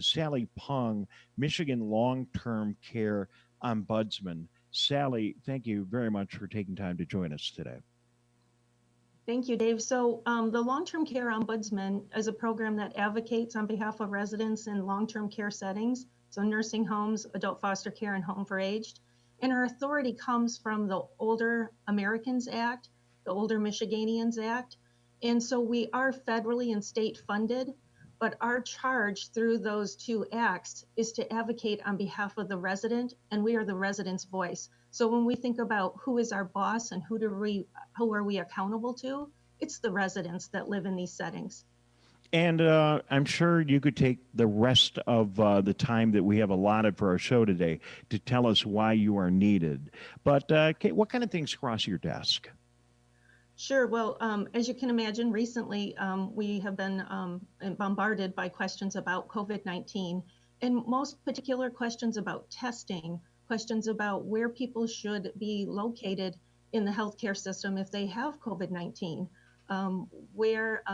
Salli Pung, Michigan Long-Term Care Ombudsman. Salli, thank you very much for taking time to join us today. Thank you, Dave. So the Long-Term Care Ombudsman is a program that advocates on behalf of residents in long-term care settings, so nursing homes, adult foster care, and home for aged. And our authority comes from the Older Americans Act, the Older Michiganians Act. And so we are federally and state funded, but our charge through those two acts is to advocate on behalf of the resident, and we are the resident's voice. So when we think about who is our boss and who are we accountable to, it's the residents that live in these settings. And I'm sure you could take the rest of the time that we have allotted for our show today to tell us why you are needed. But Kate, what kind of things cross your desk? Sure. Well, as you can imagine, recently we have been bombarded by questions about COVID-19, and most particular questions about testing, questions about where people should be located in the healthcare system if they have COVID-19, where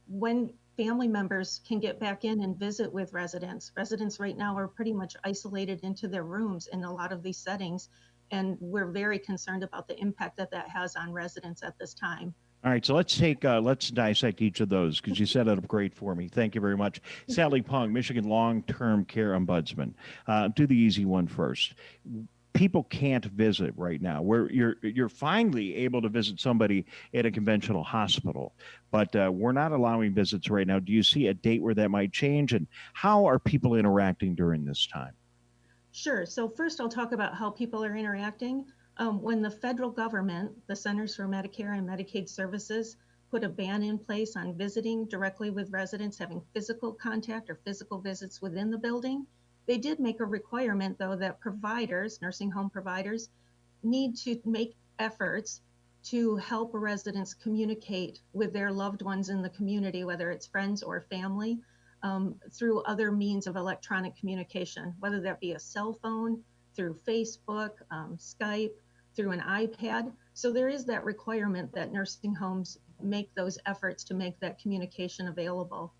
when family members can get back in and visit with residents. Residents right now are pretty much isolated into their rooms in a lot of these settings. And we're very concerned about the impact that that has on residents at this time. All right, so let's dissect each of those because you set it up great for me. Thank you very much. Salli Pung, Michigan Long-Term Care Ombudsman. Do the easy one first. People can't visit right now. Where you're finally able to visit somebody at a conventional hospital, but we're not allowing visits right now. Do you see a date where that might change, and how are people interacting during this time? Sure. So first I'll talk about how people are interacting. When the federal government, the Centers for Medicare and Medicaid Services, put a ban in place on visiting directly with residents, having physical contact or physical visits within the building, they did make a requirement, though, that providers, nursing home providers, need to make efforts to help residents communicate with their loved ones in the community, whether it's friends or family, through other means of electronic communication, whether that be a cell phone, through Facebook, Skype, through an iPad. So there is that requirement that nursing homes make those efforts to make that communication available.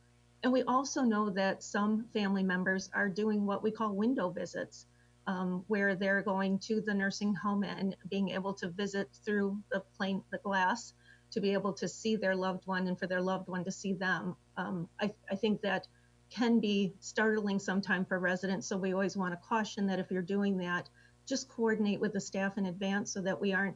And we also know that some family members are doing what we call window visits, where they're going to the nursing home and being able to visit through the glass to be able to see their loved one and for their loved one to see them. I think that can be startling sometime for residents. So we always want to caution that if you're doing that, just coordinate with the staff in advance so that we aren't,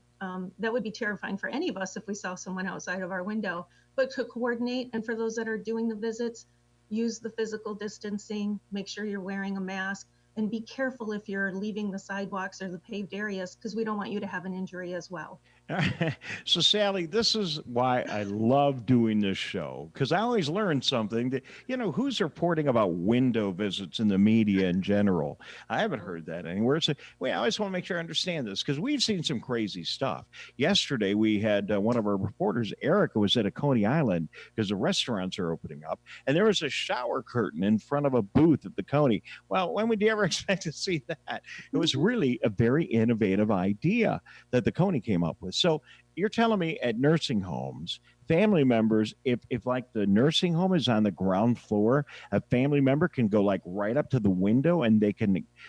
that would be terrifying for any of us if we saw someone outside of our window, but to coordinate. And for those that are doing the visits, use the physical distancing, make sure you're wearing a mask, and be careful if you're leaving the sidewalks or the paved areas, because we don't want you to have an injury as well. So, Salli, this is why I love doing this show, because I always learn something that, who's reporting about window visits in the media in general? I haven't heard that anywhere. So, I always want to make sure I understand this, because we've seen some crazy stuff. Yesterday, we had one of our reporters, Erica, was at a Coney Island because the restaurants are opening up, and there was a shower curtain in front of a booth at the Coney. Well, when would you ever expect to see that? It was really a very innovative idea that the Coney came up with. So you're telling me at nursing homes, family members, if like the nursing home is on the ground floor, a family member can go like right up to the window and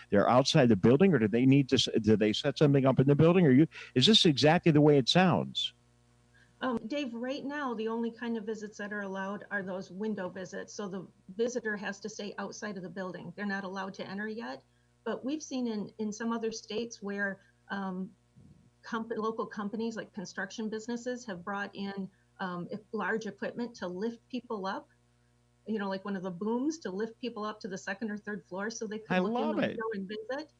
they're outside the building, or do they set something up in the building? Is this exactly the way it sounds? Dave, right now, the only kind of visits that are allowed are those window visits. So the visitor has to stay outside of the building. They're not allowed to enter yet. But we've seen in some other states where local companies like construction businesses have brought in large equipment to lift people up, like one of the booms to lift people up to the second or third floor so they could look in the window and visit.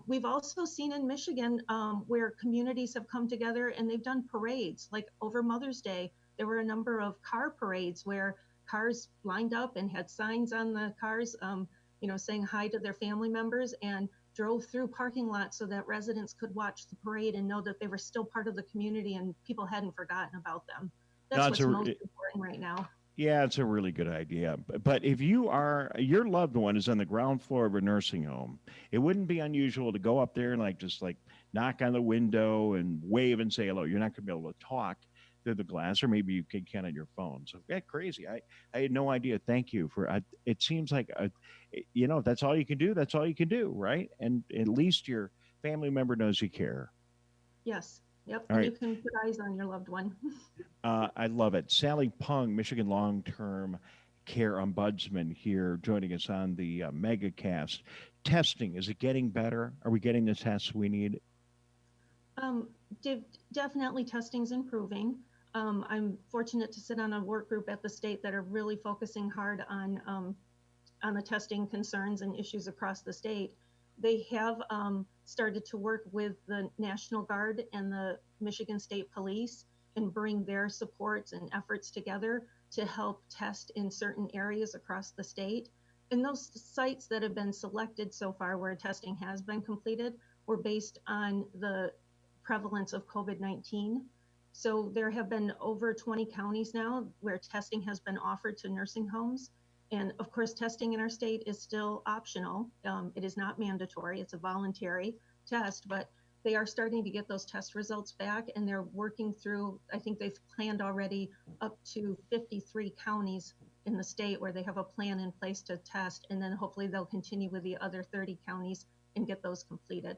We've also seen in Michigan where communities have come together and they've done parades. Like over Mother's Day, there were a number of car parades where cars lined up and had signs on the cars, saying hi to their family members, and drove through parking lots so that residents could watch the parade and know that they were still part of the community and people hadn't forgotten about them. That's what's most important right now. Yeah, it's a really good idea. But if your loved one is on the ground floor of a nursing home, it wouldn't be unusual to go up there and just knock on the window and wave and say hello. You're not going to be able to talk. through the glass, or maybe you can on your phone. So yeah, crazy. I had no idea. Thank you for. It seems like if that's all you can do. That's all you can do, right? And at least your family member knows you care. Yes. Yep. All And right. you can put eyes on your loved one. I love it. Salli Pung, Michigan Long-Term Care Ombudsman, here joining us on the MegaCast. Testing, is it getting better? Are we getting the tests we need? Um, Definitely testing's improving. I'm fortunate to sit on a work group at the state that are really focusing hard on the testing concerns and issues across the state. They have started to work with the National Guard and the Michigan State Police and bring their supports and efforts together to help test in certain areas across the state. And those sites that have been selected so far where testing has been completed were based on the prevalence of COVID-19. So there have been over 20 counties now where testing has been offered to nursing homes. And of course, testing in our state is still optional. It is not mandatory, it's a voluntary test, but they are starting to get those test results back and they're working through, I think they've planned already up to 53 counties in the state where they have a plan in place to test. And then hopefully they'll continue with the other 30 counties and get those completed.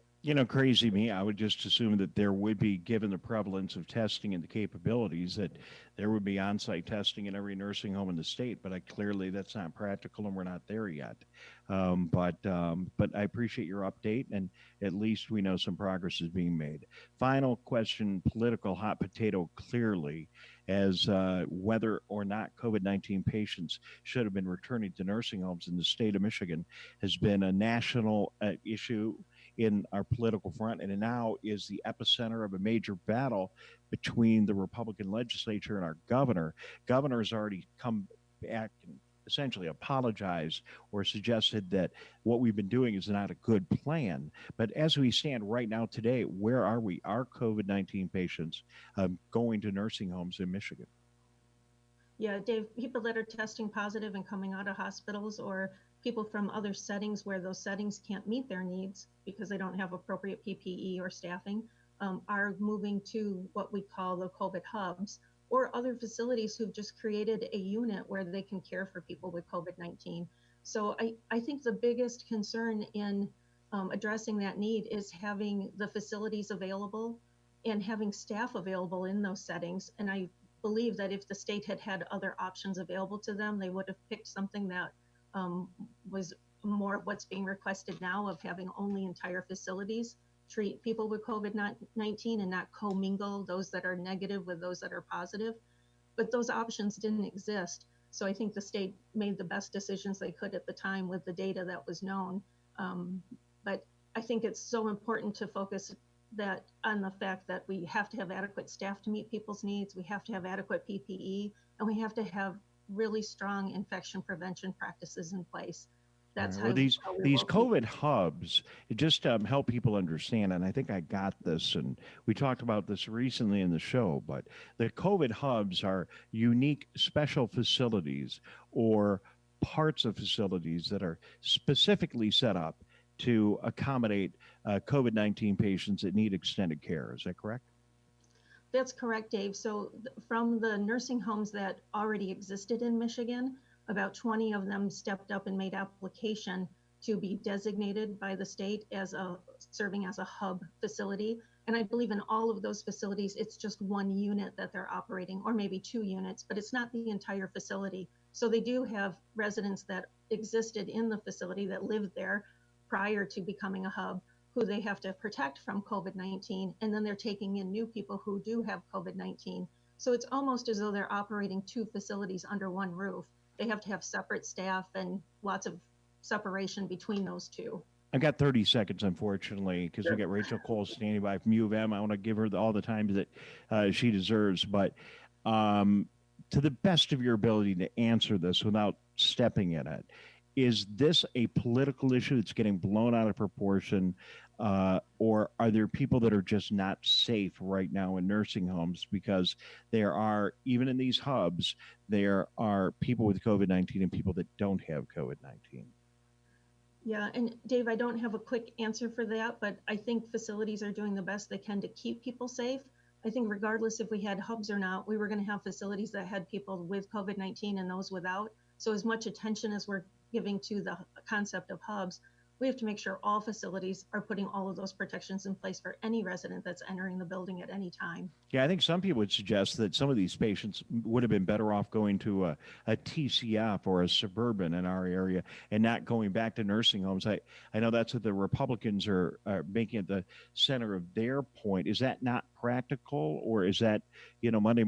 Crazy me. I would just assume that there would be, given the prevalence of testing and the capabilities, that there would be on site testing in every nursing home in the state. But clearly that's not practical and we're not there yet. But I appreciate your update, and at least we know some progress is being made. Final question, political hot potato, clearly, as whether or not COVID-19 patients should have been returning to nursing homes in the state of Michigan has been a national issue in our political front, and it now is the epicenter of a major battle between the Republican legislature and our governor. Governor has already come back and essentially apologized or suggested that what we've been doing is not a good plan. But as we stand right now today, where are we? Are COVID-19 patients going to nursing homes in Michigan? Yeah, Dave, people that are testing positive and coming out of hospitals or people from other settings where those settings can't meet their needs because they don't have appropriate PPE or staffing are moving to what we call the COVID hubs or other facilities who've just created a unit where they can care for people with COVID-19. So I think the biggest concern in addressing that need is having the facilities available and having staff available in those settings. And I believe that if the state had had other options available to them, they would have picked something that was more of what's being requested now of having only entire facilities treat people with COVID-19 and not commingle those that are negative with those that are positive. But those options didn't exist. So I think the state made the best decisions they could at the time with the data that was known. But I think it's so important to focus that on the fact that we have to have adequate staff to meet people's needs, we have to have adequate PPE, and we have to have really strong infection prevention practices in place. That's Well, how we these will keep. COVID hubs just help people understand, and I think I got this, and we talked about this recently in the show. But the COVID hubs are unique, special facilities or parts of facilities that are specifically set up to accommodate COVID-19 patients that need extended care. Is that correct? That's correct, Dave. So from the nursing homes that already existed in Michigan, about 20 of them stepped up and made application to be designated by the state as serving as a hub facility. And I believe in all of those facilities, it's just one unit that they're operating, or maybe two units, but it's not the entire facility. So they do have residents that existed in the facility that lived there prior to becoming a hub, who they have to protect from COVID-19, and then they're taking in new people who do have COVID-19. So it's almost as though they're operating two facilities under one roof. They have to have separate staff and lots of separation between those two. I've got 30 seconds, unfortunately, because we got Rachel Cole standing by from U of M. I want to give her all the time that she deserves. But to the best of your ability to answer this without stepping in it, is this a political issue that's getting blown out of proportion? Or are there people that are just not safe right now in nursing homes because there are, even in these hubs, there are people with COVID-19 and people that don't have COVID-19? Yeah, and Dave, I don't have a quick answer for that, but I think facilities are doing the best they can to keep people safe. I think regardless if we had hubs or not, we were going to have facilities that had people with COVID-19 and those without. So as much attention as we're giving to the concept of hubs, we have to make sure all facilities are putting all of those protections in place for any resident that's entering the building at any time. Yeah, I think some people would suggest that some of these patients would have been better off going to a TCF or a suburban in our area and not going back to nursing homes. I know that's what the Republicans are making at the center of their point. Is that not practical, or is that, Monday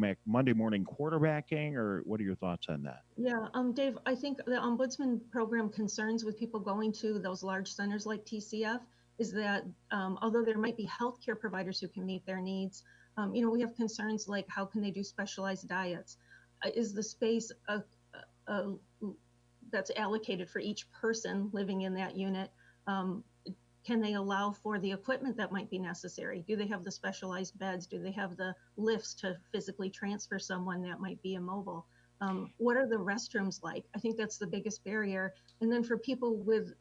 morning quarterbacking, or what are your thoughts on that? Yeah, Dave, I think the Ombudsman program concerns with people going to those large centers like TCF is that although there might be healthcare providers who can meet their needs, we have concerns like how can they do specialized diets? Is the space uh, that's allocated for each person living in that unit, can they allow for the equipment that might be necessary? Do they have the specialized beds? Do they have the lifts to physically transfer someone that might be immobile? What are the restrooms like? I think that's the biggest barrier. And then for people with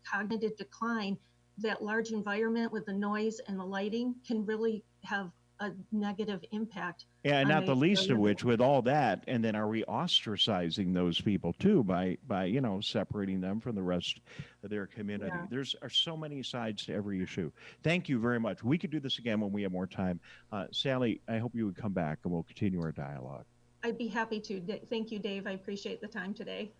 cognitive decline, that large environment with the noise and the lighting can really have a negative impact Yeah, and on not the the least of ability. which, with all that, and then are we ostracizing those people too by separating them from the rest of their community? Yeah, There's are so many sides to every issue. Thank you very much. We could do this again when we have more time. Salli, I hope you would come back and we'll continue our dialogue. I'd be happy to. Thank you, Dave. I appreciate the time today.